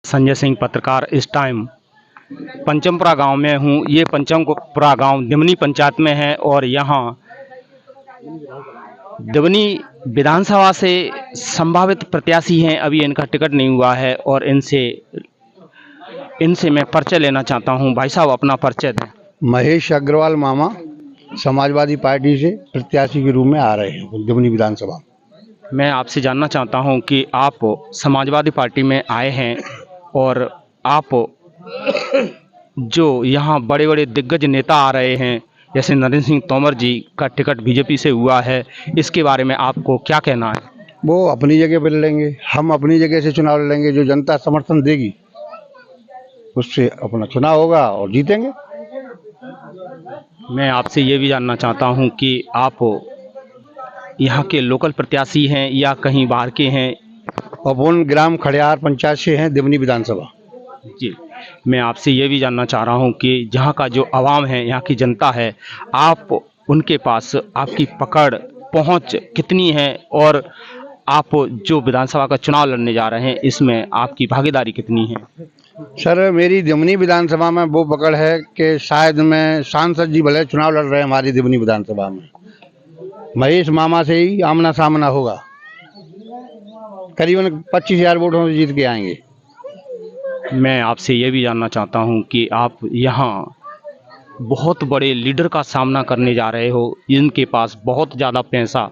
संजय सिंह पत्रकार। इस टाइम पंचमपुरा गांव में हूं। ये पंचमपुरा गांव दिमनी पंचायत में है और यहां दिमनी विधानसभा से संभावित प्रत्याशी हैं। अभी इनका टिकट नहीं हुआ है और इनसे मैं परिचय लेना चाहता हूं। भाई साहब, अपना परिचय दें। महेश अग्रवाल मामा समाजवादी पार्टी से प्रत्याशी के रूप में आ रहे हैं दिमनी विधानसभा। मैं आपसे जानना चाहता हूं कि आप समाजवादी पार्टी में आए हैं और आप जो यहाँ बड़े बड़े दिग्गज नेता आ रहे हैं, जैसे नरेंद्र सिंह तोमर जी का टिकट बीजेपी से हुआ है, इसके बारे में आपको क्या कहना है? वो अपनी जगह पर लड़ेंगे, हम अपनी जगह से चुनाव लड़ेंगे। जो जनता समर्थन देगी उससे अपना चुनाव होगा और जीतेंगे। मैं आपसे ये भी जानना चाहता हूँ कि आप यहाँ के लोकल प्रत्याशी हैं या कहीं बाहर के हैं? पवन ग्राम खड़ियार पंचायत से हैं दिमनी विधानसभा। जी, मैं आपसे ये भी जानना चाह रहा हूँ कि जहाँ का जो आवाम है, यहाँ की जनता है, आप उनके पास आपकी पकड़ पहुँच कितनी है और आप जो विधानसभा का चुनाव लड़ने जा रहे हैं इसमें आपकी भागीदारी कितनी है? सर, मेरी दिमनी विधानसभा में वो पकड़ है कि शायद मैं सांसद जी भले चुनाव लड़ रहे हैं हमारी दिमनी विधानसभा में, महेश मामा से ही आमना सामना होगा। करीबन 25,000 वोटों से जीत के आएंगे। मैं आपसे ये भी जानना चाहता हूँ कि आप यहाँ बहुत बड़े लीडर का सामना करने जा रहे हो, जिनके पास बहुत ज़्यादा पैसा,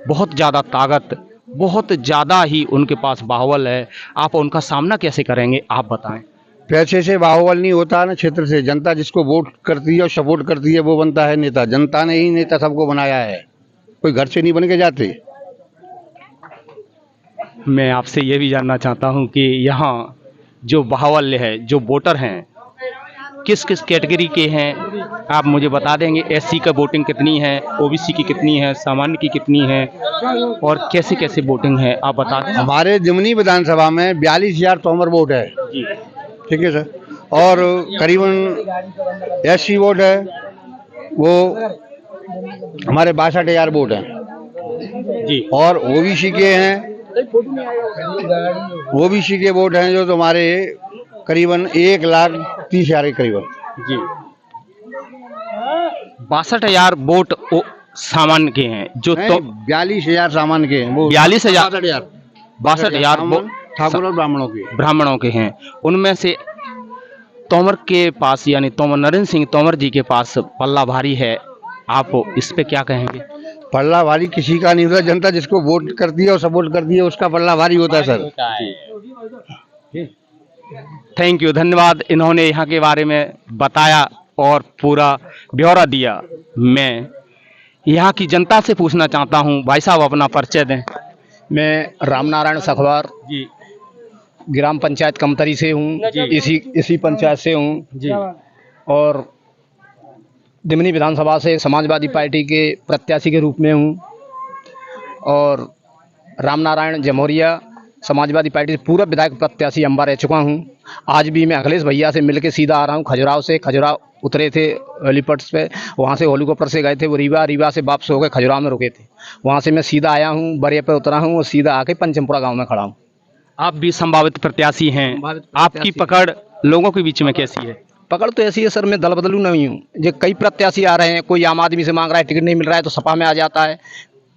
बहुत ज़्यादा ताकत, बहुत ज़्यादा ही उनके पास बाहुबल है। आप उनका सामना कैसे करेंगे, आप बताएं। पैसे से बाहुबल नहीं होता ना, क्षेत्र से जनता जिसको वोट करती है और सपोर्ट करती है वो बनता है नेता। जनता ने ही नेता सबको बनाया है, कोई घर से नहीं बन के जाते। मैं आपसे ये भी जानना चाहता हूँ कि यहाँ जो बाहुबल है, जो वोटर हैं, किस किस कैटेगरी के हैं, आप मुझे बता देंगे? एससी का वोटिंग कितनी है, ओबीसी की कितनी है, सामान्य की कितनी है और कैसे कैसे वोटिंग है, आप बता दें। हमारे दिमनी विधानसभा में 42,000 तोमर वोट है। ठीक है सर। और करीबन एससी वोट है वो हमारे 62,000 वोट हैं जी। और ओबीसी के हैं, ओबीसी के वोट हैं जो तुम्हारे करीबन 1,30,000 के करीबन जी। 62,000 वोट सामान्य के हैं जो, तो 42,000 सामान्य के हैं। वो 42,000 62,000 ठाकुर और ब्राह्मणों के हैं। उनमें से तोमर के पास, यानी तोमर नरेंद्र सिंह तोमर जी के पास पल्ला भारी है। आप इस पे क्या कहेंगे? पल्ला भारी किसी का नहीं होता। जनता जिसको वोट करती है और सपोर्ट करती है उसका पल्ला भारी होता है सर। थैंक यू, धन्यवाद। इन्होंने यहाँ के बारे में बताया और पूरा ब्यौरा दिया। मैं यहाँ की जनता से पूछना चाहता हूँ। भाई साहब, अपना परिचय दें। मैं रामनारायण सखवार जी, ग्राम पंचायत कमतरी से हूँ, इसी पंचायत से हूँ जी। और दिमनी विधानसभा से समाजवादी पार्टी के प्रत्याशी के रूप में हूँ और रामनारायण जमोरिया समाजवादी पार्टी से पूरा विधायक प्रत्याशी अम्बा रह चुका हूँ। आज भी मैं अखिलेश भैया से मिलके सीधा आ रहा हूँ खजुराहो से। खजुराहो उतरे थे हेलीपोर्ट पे, वहाँ से हेलीकॉप्टर से गए थे वो रीवा से वापस हो गए, खजुराहो में रुके थे। वहाँ से मैं सीधा आया हूँ, बरिया पे उतरा हूँ और सीधा आके पंचमपुरा गाँव में खड़ा हूँ। आप भी संभावित प्रत्याशी हैं, आपकी पकड़ लोगों के बीच में कैसी है? पकड़ तो ऐसी है सर, मैं दल बदलू नहीं हूँ। जो कई प्रत्याशी आ रहे हैं, कोई आम आदमी से मांग रहा है, टिकट नहीं मिल रहा है तो सपा में आ जाता है,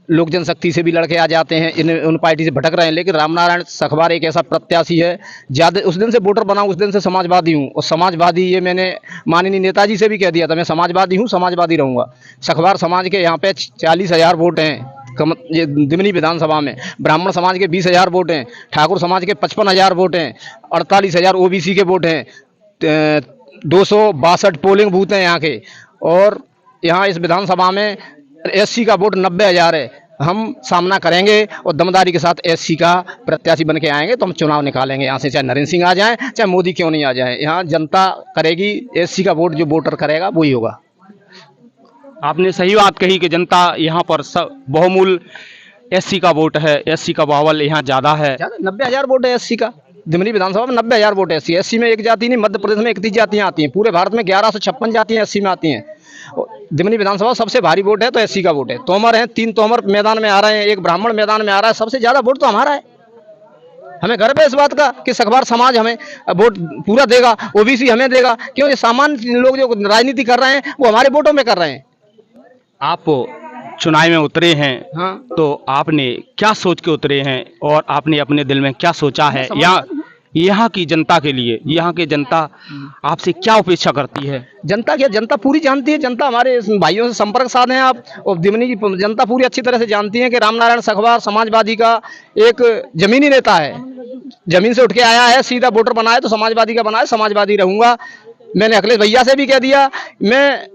लोक जनशक्ति से भी लड़के आ जाते हैं, उन पार्टी से भटक रहे हैं। लेकिन रामनारायण सखवार एक ऐसा प्रत्याशी है, ज़्यादा उस दिन से वोटर बना, उस दिन से समाजवादी हूँ। और समाजवादी ये मैंने माननीय नेताजी से भी कह दिया था, मैं समाजवादी हूँ, समाजवादी रहूँगा। सखवार समाज के यहाँ पे 40,000 वोट हैं ये दिमनी विधानसभा में। ब्राह्मण समाज के 20,000 वोट हैं, ठाकुर समाज के 55,000 वोट हैं, 48,000 ओबीसी के वोट हैं, 262 पोलिंग बूथ हैं यहाँ के। और यहाँ इस विधानसभा में एससी का वोट 90,000 है। हम सामना करेंगे और दमदारी के साथ एससी का प्रत्याशी बन के आएंगे तो हम चुनाव निकालेंगे यहाँ से, चाहे नरेंद्र सिंह आ जाएं, चाहे मोदी क्यों नहीं आ जाएं। यहाँ जनता करेगी, एससी का वोट जो वोटर करेगा वही होगा। आपने सही बात कही कि जनता यहाँ पर बहुमूल्य एससी का वोट है, एससी का बाहुबल यहाँ ज़्यादा है। 90,000 वोट है एससी का दिमनी विधानसभा में। 90,000 वोट है एससी। एससी में एक जाति नहीं, मध्य प्रदेश में 31 जातियाँ आती हैं, पूरे भारत में 1156 जातियाँ एससी में आती हैं। दिमनी विधानसभा सबसे भारी वोट है तो एससी का वोट है। तोमर हैं, 3 तोमर मैदान में आ रहे हैं, एक ब्राह्मण मैदान में आ रहा है, सबसे ज़्यादा वोट तो हमारा है। हमें गर्व है इस बात का कि सखबार समाज हमें वोट पूरा देगा, ओबीसी हमें देगा। क्यों? ये सामान्य लोग जो राजनीति कर रहे हैं वो हमारे वोटों में कर रहे हैं। आप चुनाव में उतरे हैं, हाँ, तो आपने क्या सोच के उतरे हैं और आपने अपने दिल में क्या सोचा है? यहाँ की जनता के लिए, यहाँ की जनता आपसे क्या अपेक्षा करती है? जनता क्या, जनता पूरी जानती है। जनता हमारे इस भाइयों से संपर्क साधे हैं आप, और दिमनी की जनता पूरी अच्छी तरह से जानती है कि रामनारायण सखबार समाजवादी का एक जमीनी नेता है। जमीन से उठ के आया है, सीधा वोटर बना है तो समाजवादी का बना है, समाजवादी रहूंगा। मैंने अखिलेश भैया से भी कह दिया, मैं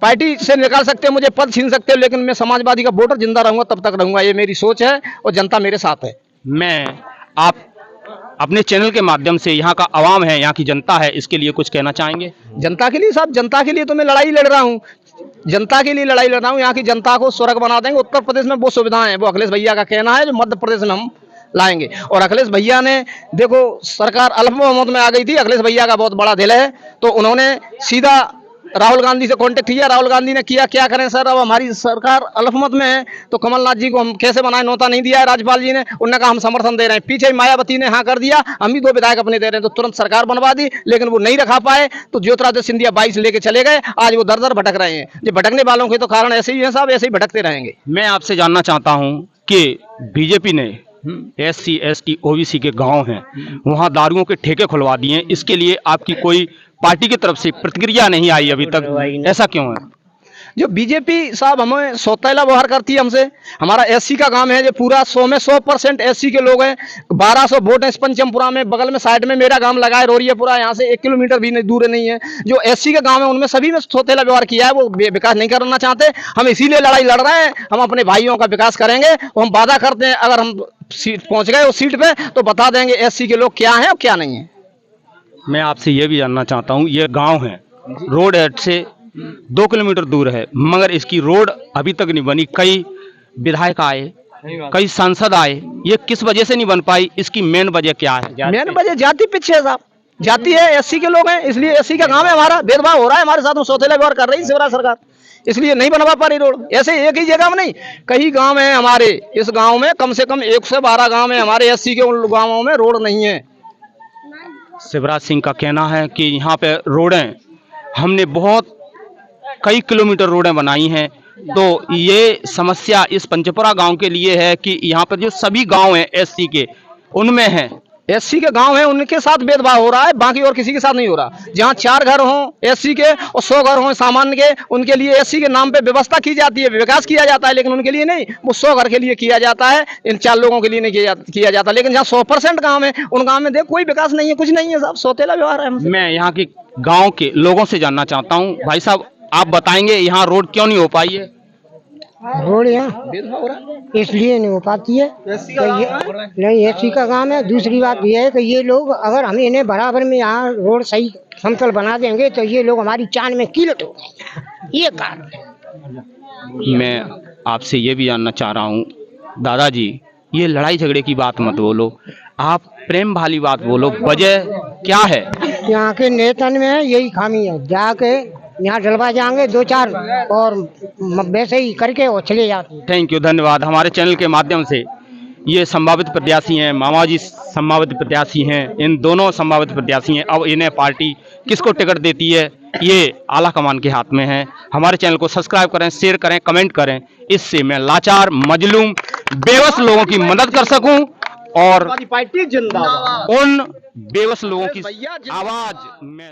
पार्टी से निकाल सकते हो, मुझे पद छीन सकते हो, लेकिन मैं समाजवादी का वोटर जिंदा रहूंगा तब तक रहूंगा। ये मेरी सोच है और जनता मेरे साथ है। मैं आप अपने चैनल के माध्यम से यहाँ का आवाम है, यहाँ की जनता है, इसके लिए कुछ कहना चाहेंगे? जनता के लिए साहब, जनता के लिए तो मैं लड़ाई लड़ रहा हूँ, जनता के लिए लड़ाई लड़ रहा हूँ। यहाँ की जनता को स्वर्ग बना देंगे। उत्तर प्रदेश में वो सुविधाएं हैं, वो अखिलेश भैया का कहना है, जो मध्य प्रदेश में हम लाएंगे। और अखिलेश भैया ने देखो, सरकार अल्पमत में आ गई थी, अखिलेश भैया का बहुत बड़ा दिल है, तो उन्होंने सीधा राहुल गांधी से कांटेक्ट किया। राहुल गांधी ने किया, क्या करें सर, अब हमारी सरकार अल्पमत में है तो कमलनाथ जी को हम कैसे बनाए? नौता नहीं दिया है राज्यपाल जी ने, उन्होंने कहा हम समर्थन दे रहे हैं। पीछे मायावती ने हाँ कर दिया, हम भी 2 विधायक अपने दे रहे हैं, तो तुरंत सरकार बनवा दी, लेकिन वो नहीं रखा पाए तो ज्योतिरादित्य सिंधिया 22 लेके चले गए। आज वो दर दर भटक रहे हैं। ये भटकने वालों के तो कारण ऐसे ही है साहब, ऐसे ही भटकते रहेंगे। मैं आपसे जानना चाहता हूँ कि बीजेपी ने SC ST OBC के गांव हैं, वहां दारुओं के ठेके खुलवा दिए हैं, इसके लिए आपकी कोई पार्टी की तरफ से प्रतिक्रिया नहीं आई अभी तक, ऐसा क्यों है? जो बीजेपी साहब हमें सौतेला व्यवहार करती है हमसे। हमारा SC का काम है, जो पूरा 100 में 100% SC के लोग हैं। 1200 वोट है इस पंचमपुरा में, बगल में साइड में मेरा गांव लगा है रोरियापुरा, यहाँ से 1 किलोमीटर भी नहीं दूर नहीं है। जो SC के गांव है उनमें सभी में सौतेला व्यवहार किया है, वो विकास नहीं करना चाहते। हम इसीलिए लड़ाई लड़ रहे हैं। हम अपने भाइयों का विकास करेंगे, हम वादा करते हैं अगर हम सीट पहुंच गए उस सीट पे तो बता देंगे SC के लोग क्या हैं और क्या नहीं है। मैं आपसे ये भी जानना चाहता हूँ, ये गांव है, रोड हेड से 2 किलोमीटर दूर है, मगर इसकी रोड अभी तक नहीं बनी। कई विधायक आए, कई सांसद आए, ये किस वजह से नहीं बन पाई? इसकी मेन वजह क्या है? मेन वजह जाति पीछे है साहब, जाति है, SC के लोग हैं, इसलिए SC का गांव है हमारा, भेदभाव हो रहा है हमारे साथ में, सौतेला व्यवहार कर रही है शिवराज सरकार, इसलिए नहीं बनवा पा रही रोड। ऐसे एक ही जगह में नहीं, कई गांव हैं हमारे, इस गांव में कम से कम 112 गांव है हमारे SC के, उन गांवों में रोड नहीं है। शिवराज सिंह का कहना है कि यहाँ पे रोडें हमने बहुत कई किलोमीटर रोडें बनाई हैं, तो ये समस्या इस पंचपुरा गांव के लिए है कि यहाँ पर जो सभी गांव हैं SC के, उनमें है SC के गांव हैं, उनके साथ भेदभाव हो रहा है, बाकी और किसी के साथ नहीं हो रहा। जहां 4 घर हों SC के और 100 घर हों सामान्य के, उनके लिए SC के नाम पे व्यवस्था की जाती है, विकास किया जाता है, लेकिन उनके लिए नहीं, वो 100 घर के लिए किया जाता है, इन 4 लोगों के लिए नहीं किया जाता। लेकिन जहाँ 100% गाँव है, उन गाँव में देख कोई विकास नहीं है, कुछ नहीं है साहब, सौतेला व्यवहार है हमसे। मैं यहाँ के गाँव के लोगों से जानना चाहता हूँ, भाई साहब आप बताएंगे यहाँ रोड क्यों नहीं हो पाई है? रोड यहाँ इसलिए नहीं हो पाती है कि ये नहीं SC का काम है। दूसरी बात ये है कि ये लोग अगर हम इन्हें बराबर में यहाँ रोड सही समतल बना देंगे तो ये लोग हमारी चांद में कीलत हो गए, ये कारण है। मैं आपसे ये भी जानना चाह रहा हूँ दादाजी, ये लड़ाई झगड़े की बात मत बोलो, आप प्रेम वाली बात बोलो, वजह क्या है? यहाँ के नेतन में यही खामी है, जाके यहाँ डलवा जाएंगे 2-4 और वैसे ही करके वो चले जाते हैं। थैंक यू, धन्यवाद। हमारे चैनल के माध्यम से ये संभावित प्रत्याशी हैं, मामा जी संभावित प्रत्याशी हैं, इन दोनों संभावित प्रत्याशी हैं। अब इन्हें पार्टी किसको टिकट देती है ये आला कमान के हाथ में है। हमारे चैनल को सब्सक्राइब करें, शेयर करें, कमेंट करें, इससे मैं लाचार मजलूम बेबस लोगों की मदद कर सकूं और पार्टी जिंदाबाद, उन बेबस लोगों की आवाज में